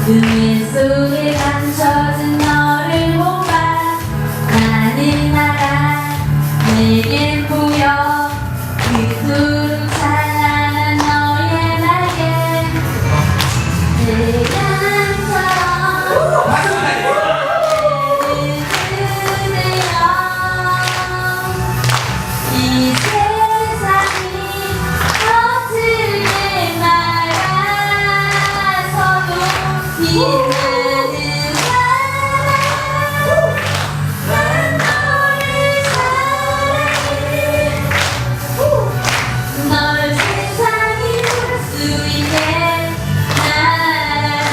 그 속에 감춰진 너를 보아 나는 알아 내겐 보여 그토록 찬란한 너의 날개 태양처럼 그대여 이 세상이 거칠게 말아서도 빛나는 사랑 난 너를 사랑해 널 세상이 볼 수 있게 날아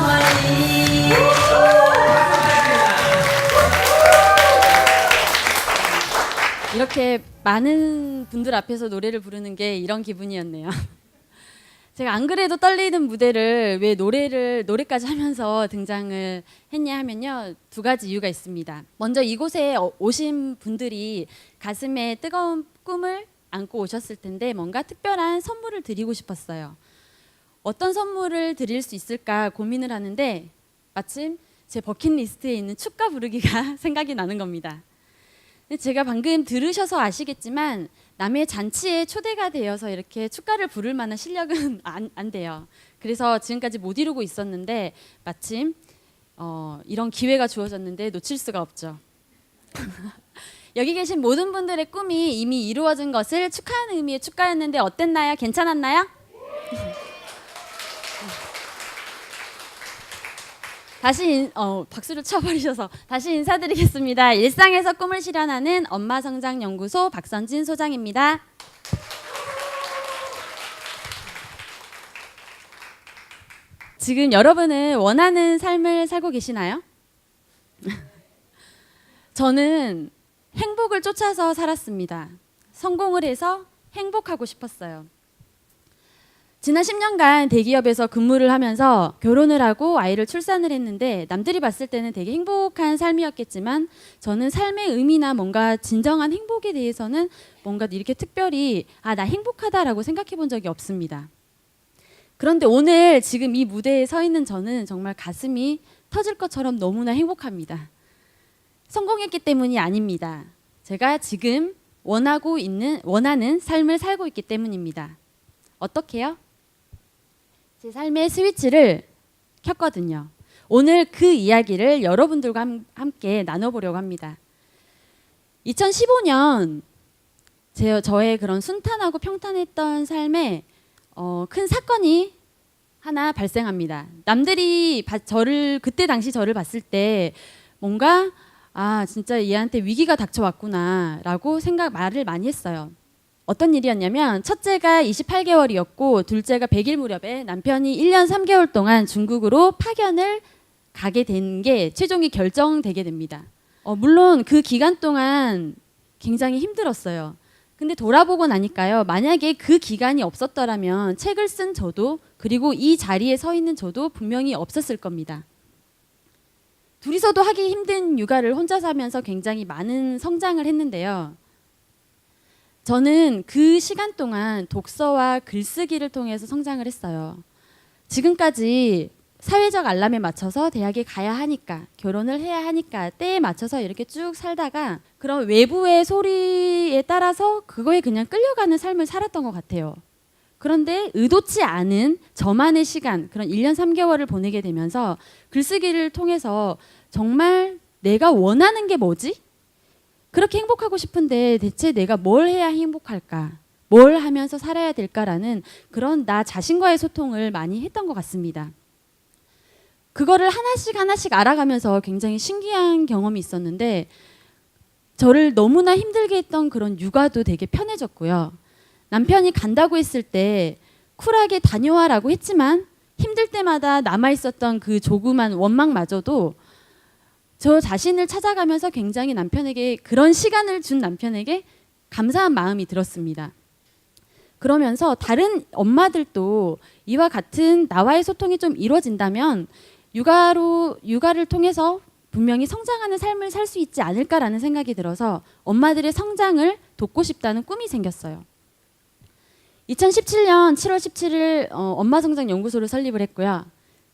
멀리 이렇게 많은 분들 앞에서 노래를 부르는 게 이런 기분이었네요. 제가 안 그래도 떨리는 무대를 왜 노래까지 하면서 등장을 했냐 하면요. 두 가지 이유가 있습니다. 먼저 이곳에 오신 분들이 가슴에 뜨거운 꿈을 안고 오셨을 텐데 뭔가 특별한 선물을 드리고 싶었어요. 어떤 선물을 드릴 수 있을까 고민을 하는데 마침 제 버킷리스트에 있는 축가 부르기가 생각이 나는 겁니다. 제가 방금 들으셔서 아시겠지만 남의 잔치에 초대가 되어서 이렇게 축가를 부를 만한 실력은 안 돼요. 그래서 지금까지 못 이루고 있었는데 마침 이런 기회가 주어졌는데 놓칠 수가 없죠. 여기 계신 모든 분들의 꿈이 이미 이루어진 것을 축하하는 의미의 축가였는데 어땠나요? 괜찮았나요? 다시 박수를 쳐버리셔서 다시 인사드리겠습니다. 일상에서 꿈을 실현하는 엄마성장연구소 박선진 소장입니다. 지금 여러분은 원하는 삶을 살고 계시나요? 저는 행복을 쫓아서 살았습니다. 성공을 해서 행복하고 싶었어요. 지난 10년간 대기업에서 근무를 하면서 결혼을 하고 아이를 출산을 했는데 남들이 봤을 때는 되게 행복한 삶이었겠지만 저는 삶의 의미나 뭔가 진정한 행복에 대해서는 뭔가 이렇게 특별히 나 행복하다라고 생각해 본 적이 없습니다. 그런데 오늘 지금 이 무대에 서 있는 저는 정말 가슴이 터질 것처럼 너무나 행복합니다. 성공했기 때문이 아닙니다. 제가 지금 원하는 삶을 살고 있기 때문입니다. 어떻게요? 제 삶의 스위치를 켰거든요. 오늘 그 이야기를 여러분들과 함께 나눠보려고 합니다. 2015년 저의 그런 순탄하고 평탄했던 삶에 큰 사건이 하나 발생합니다. 남들이 그때 당시 저를 봤을 때 뭔가 진짜 얘한테 위기가 닥쳐왔구나라고 말을 많이 했어요. 어떤 일이었냐면 첫째가 28개월이었고 둘째가 100일 무렵에 남편이 1년 3개월 동안 중국으로 파견을 가게 된 게 최종이 결정되게 됩니다. 물론 그 기간 동안 굉장히 힘들었어요. 근데 돌아보고 나니까요. 만약에 그 기간이 없었더라면 책을 쓴 저도 그리고 이 자리에 서 있는 저도 분명히 없었을 겁니다. 둘이서도 하기 힘든 육아를 혼자서 하면서 굉장히 많은 성장을 했는데요. 저는 그 시간 동안 독서와 글쓰기를 통해서 성장을 했어요. 지금까지 사회적 알람에 맞춰서 대학에 가야 하니까, 결혼을 해야 하니까 때에 맞춰서 이렇게 쭉 살다가 그런 외부의 소리에 따라서 그거에 그냥 끌려가는 삶을 살았던 것 같아요. 그런데 의도치 않은 저만의 시간, 그런 1년 3개월을 보내게 되면서 글쓰기를 통해서 정말 내가 원하는 게 뭐지? 그렇게 행복하고 싶은데 대체 내가 뭘 해야 행복할까? 뭘 하면서 살아야 될까라는 그런 나 자신과의 소통을 많이 했던 것 같습니다. 그거를 하나씩 알아가면서 굉장히 신기한 경험이 있었는데 저를 너무나 힘들게 했던 그런 육아도 되게 편해졌고요. 남편이 간다고 했을 때 쿨하게 다녀와라고 했지만 힘들 때마다 남아있었던 그 조그만 원망마저도 저 자신을 찾아가면서 굉장히 남편에게 그런 시간을 준 남편에게 감사한 마음이 들었습니다. 그러면서 다른 엄마들도 이와 같은 나와의 소통이 좀 이루어진다면 육아를 통해서 분명히 성장하는 삶을 살 수 있지 않을까라는 생각이 들어서 엄마들의 성장을 돕고 싶다는 꿈이 생겼어요. 2017년 7월 17일 엄마성장연구소를 설립을 했고요.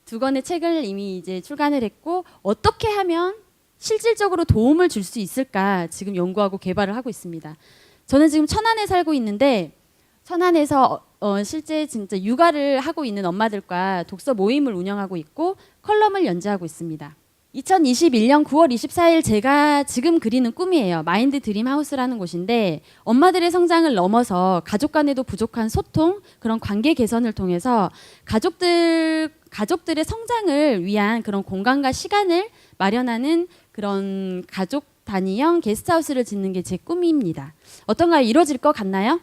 두 권의 책을 이미 이제 출간을 했고 어떻게 하면 실질적으로 도움을 줄 수 있을까 지금 연구하고 개발을 하고 있습니다. 저는 지금 천안에 살고 있는데 천안에서 실제 진짜 육아를 하고 있는 엄마들과 독서 모임을 운영하고 있고 컬럼을 연재하고 있습니다. 2021년 9월 24일 제가 지금 그리는 꿈이에요. 마인드 드림 하우스라는 곳인데 엄마들의 성장을 넘어서 가족 간에도 부족한 소통, 그런 관계 개선을 통해서 가족들의 성장을 위한 그런 공간과 시간을 마련하는 그런 가족 단위형 게스트하우스를 짓는 게 제 꿈입니다. 어떤가요? 이루어질 것 같나요?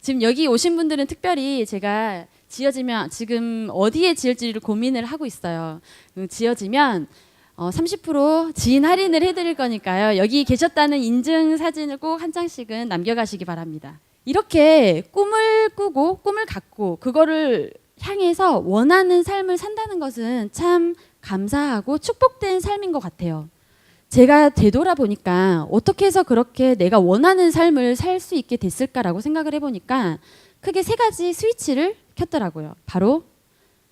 지금 여기 오신 분들은 특별히 제가 지어지면 지금 어디에 지을지를 고민을 하고 있어요. 지어지면 30% 지인 할인을 해드릴 거니까요. 여기 계셨다는 인증 사진을 꼭 한 장씩은 남겨가시기 바랍니다. 이렇게 꿈을 꾸고 꿈을 갖고 그거를 향해서 원하는 삶을 산다는 것은 참 감사하고 축복된 삶인 것 같아요. 제가 되돌아보니까 어떻게 해서 그렇게 내가 원하는 삶을 살 수 있게 됐을까라고 생각을 해보니까 크게 세 가지 스위치를 켰더라고요. 바로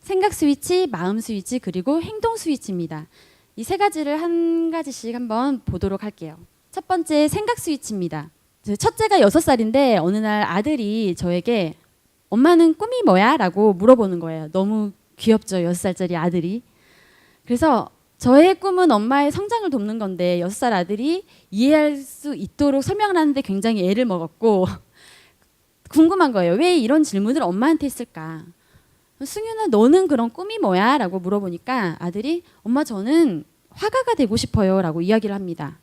생각 스위치, 마음 스위치, 그리고 행동 스위치입니다. 이 세 가지를 한 가지씩 한번 보도록 할게요. 첫 번째 생각 스위치입니다. 첫째가 6살인데 어느 날 아들이 저에게 엄마는 꿈이 뭐야? 라고 물어보는 거예요. 너무 귀엽죠, 6살짜리 아들이. 그래서 저의 꿈은 엄마의 성장을 돕는 건데 6살 아들이 이해할 수 있도록 설명을 하는데 굉장히 애를 먹었고 궁금한 거예요. 왜 이런 질문을 엄마한테 했을까? 승윤아 너는 그런 꿈이 뭐야? 라고 물어보니까 아들이 엄마 저는 화가가 되고 싶어요 라고 이야기를 합니다.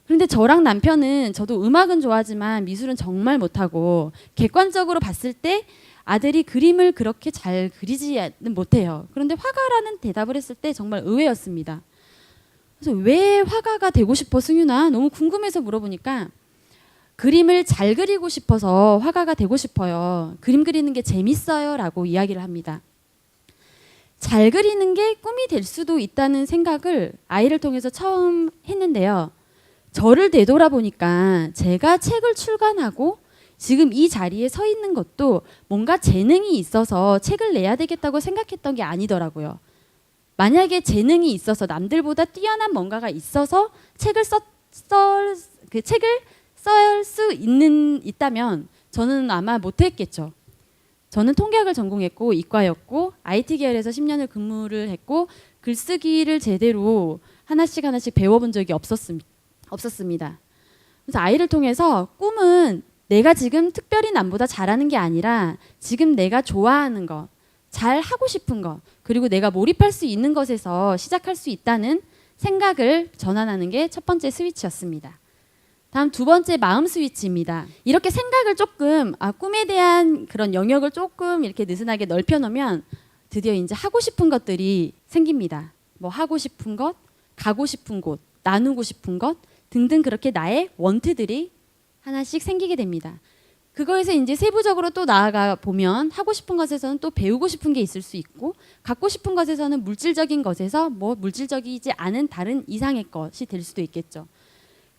그런데 저랑 남편은 저도 음악은 좋아하지만 미술은 정말 못하고 객관적으로 봤을 때 아들이 그림을 그렇게 잘 그리지는 못해요. 그런데 화가라는 대답을 했을 때 정말 의외였습니다. 그래서 왜 화가가 되고 싶어 승윤아? 너무 궁금해서 물어보니까 그림을 잘 그리고 싶어서 화가가 되고 싶어요. 그림 그리는 게 재밌어요 라고 이야기를 합니다. 잘 그리는 게 꿈이 될 수도 있다는 생각을 아이를 통해서 처음 했는데요. 저를 되돌아보니까 제가 책을 출간하고 지금 이 자리에 서 있는 것도 뭔가 재능이 있어서 책을 내야 되겠다고 생각했던 게 아니더라고요. 만약에 재능이 있어서 남들보다 뛰어난 뭔가가 있어서 책을 쓸 수 있다면 저는 아마 못했겠죠. 저는 통계학을 전공했고 이과였고 IT 계열에서 10년을 근무를 했고 글쓰기를 제대로 하나씩 배워본 적이 없었습니다. 그래서 아이를 통해서 꿈은 내가 지금 특별히 남보다 잘하는 게 아니라 지금 내가 좋아하는 것, 잘 하고 싶은 것, 그리고 내가 몰입할 수 있는 것에서 시작할 수 있다는 생각을 전환하는 게 첫 번째 스위치였습니다. 다음 두 번째 마음 스위치입니다. 이렇게 생각을 조금 꿈에 대한 그런 영역을 조금 이렇게 느슨하게 넓혀놓으면 드디어 이제 하고 싶은 것들이 생깁니다. 뭐 하고 싶은 것, 가고 싶은 곳, 나누고 싶은 것 등등 그렇게 나의 원트들이 하나씩 생기게 됩니다. 그거에서 이제 세부적으로 또 나아가 보면 하고 싶은 것에서는 또 배우고 싶은 게 있을 수 있고 갖고 싶은 것에서는 물질적인 것에서 뭐 물질적이지 않은 다른 이상의 것이 될 수도 있겠죠.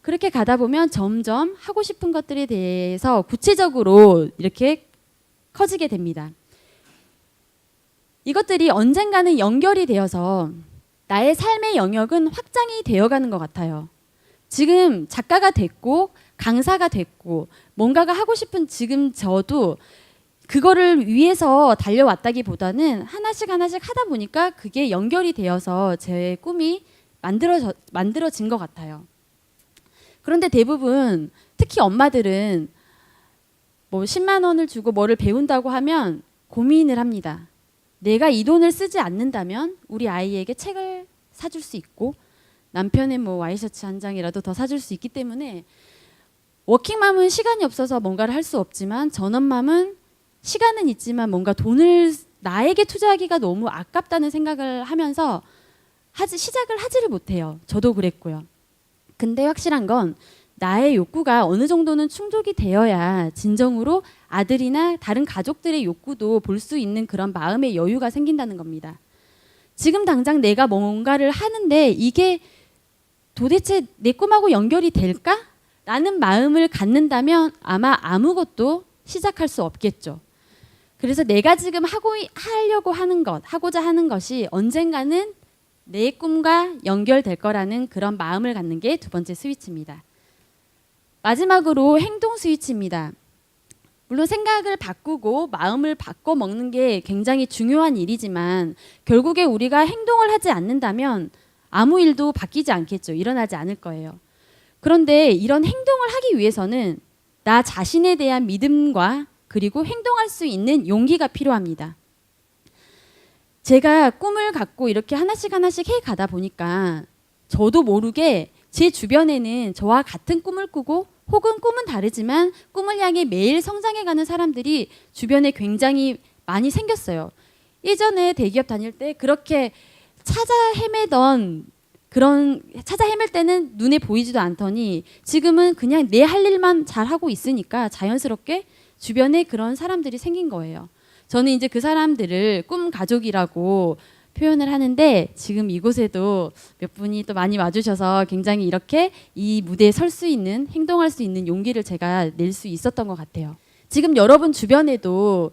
그렇게 가다 보면 점점 하고 싶은 것들에 대해서 구체적으로 이렇게 커지게 됩니다. 이것들이 언젠가는 연결이 되어서 나의 삶의 영역은 확장이 되어가는 것 같아요. 지금 작가가 됐고 강사가 됐고 뭔가가 하고 싶은 지금 저도 그거를 위해서 달려왔다기보다는 하나씩 하다 보니까 그게 연결이 되어서 제 꿈이 만들어진 것 같아요. 그런데 대부분 특히 엄마들은 뭐 10만 원을 주고 뭐를 배운다고 하면 고민을 합니다. 내가 이 돈을 쓰지 않는다면 우리 아이에게 책을 사줄 수 있고 남편의 뭐 와이셔츠 한 장이라도 더 사줄 수 있기 때문에 워킹맘은 시간이 없어서 뭔가를 할 수 없지만 전업맘은 시간은 있지만 뭔가 돈을 나에게 투자하기가 너무 아깝다는 생각을 하면서 시작을 하지를 못해요. 저도 그랬고요. 근데 확실한 건 나의 욕구가 어느 정도는 충족이 되어야 진정으로 아들이나 다른 가족들의 욕구도 볼 수 있는 그런 마음의 여유가 생긴다는 겁니다. 지금 당장 내가 뭔가를 하는데 이게 도대체 내 꿈하고 연결이 될까? 라는 마음을 갖는다면 아마 아무것도 시작할 수 없겠죠. 그래서 내가 지금 하고자 하는 것이 언젠가는 내 꿈과 연결될 거라는 그런 마음을 갖는 게 두 번째 스위치입니다. 마지막으로 행동 스위치입니다. 물론 생각을 바꾸고 마음을 바꿔 먹는 게 굉장히 중요한 일이지만 결국에 우리가 행동을 하지 않는다면 아무 일도 바뀌지 않겠죠. 일어나지 않을 거예요. 그런데 이런 행동을 하기 위해서는 나 자신에 대한 믿음과 그리고 행동할 수 있는 용기가 필요합니다. 제가 꿈을 갖고 이렇게 하나씩 해 가다 보니까 저도 모르게 제 주변에는 저와 같은 꿈을 꾸고 혹은 꿈은 다르지만 꿈을 향해 매일 성장해가는 사람들이 주변에 굉장히 많이 생겼어요. 예전에 대기업 다닐 때 그렇게 찾아 헤맬 때는 눈에 보이지도 않더니 지금은 그냥 내 할 일만 잘하고 있으니까 자연스럽게 주변에 그런 사람들이 생긴 거예요. 저는 이제 그 사람들을 꿈 가족이라고 표현을 하는데 지금 이곳에도 몇 분이 또 많이 와주셔서 굉장히 이렇게 이 무대에 설 수 있는 행동할 수 있는 용기를 제가 낼 수 있었던 것 같아요. 지금 여러분 주변에도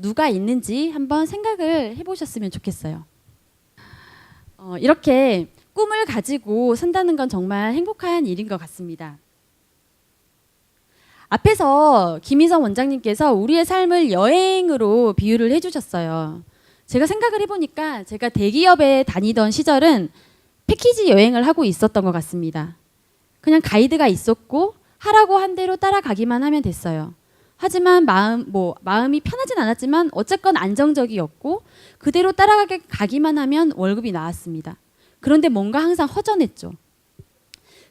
누가 있는지 한번 생각을 해보셨으면 좋겠어요. 이렇게 꿈을 가지고 산다는 건 정말 행복한 일인 것 같습니다. 앞에서 김희성 원장님께서 우리의 삶을 여행으로 비유를 해주셨어요. 제가 생각을 해보니까 제가 대기업에 다니던 시절은 패키지 여행을 하고 있었던 것 같습니다. 그냥 가이드가 있었고 하라고 한 대로 따라가기만 하면 됐어요. 하지만 마음이 편하진 않았지만 어쨌건 안정적이었고 그대로 따라가기만 하면 월급이 나왔습니다. 그런데 뭔가 항상 허전했죠.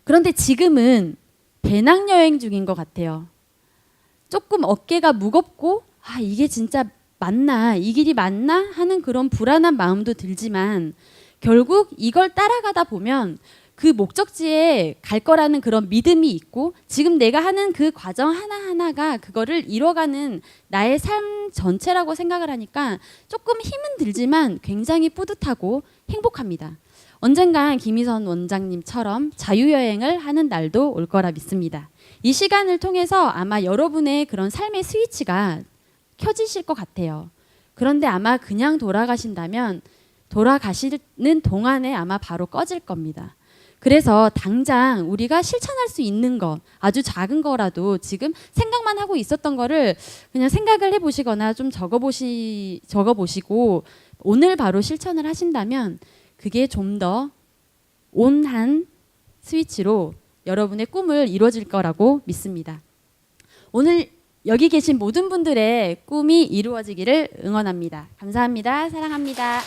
그런데 지금은 배낭여행 중인 것 같아요. 조금 어깨가 무겁고 이게 진짜 맞나? 이 길이 맞나? 하는 그런 불안한 마음도 들지만 결국 이걸 따라가다 보면 그 목적지에 갈 거라는 그런 믿음이 있고 지금 내가 하는 그 과정 하나하나가 그거를 이뤄가는 나의 삶 전체라고 생각을 하니까 조금 힘은 들지만 굉장히 뿌듯하고 행복합니다. 언젠간 김희선 원장님처럼 자유여행을 하는 날도 올 거라 믿습니다. 이 시간을 통해서 아마 여러분의 그런 삶의 스위치가 켜지실 것 같아요. 그런데 아마 그냥 돌아가신다면 돌아가시는 동안에 아마 바로 꺼질 겁니다. 그래서 당장 우리가 실천할 수 있는 것, 아주 작은 거라도 지금 생각만 하고 있었던 거를 그냥 생각을 해보시거나 좀 적어보시고 오늘 바로 실천을 하신다면 그게 좀 더 온한 스위치로 여러분의 꿈을 이루어질 거라고 믿습니다. 오늘 여기 계신 모든 분들의 꿈이 이루어지기를 응원합니다. 감사합니다. 사랑합니다.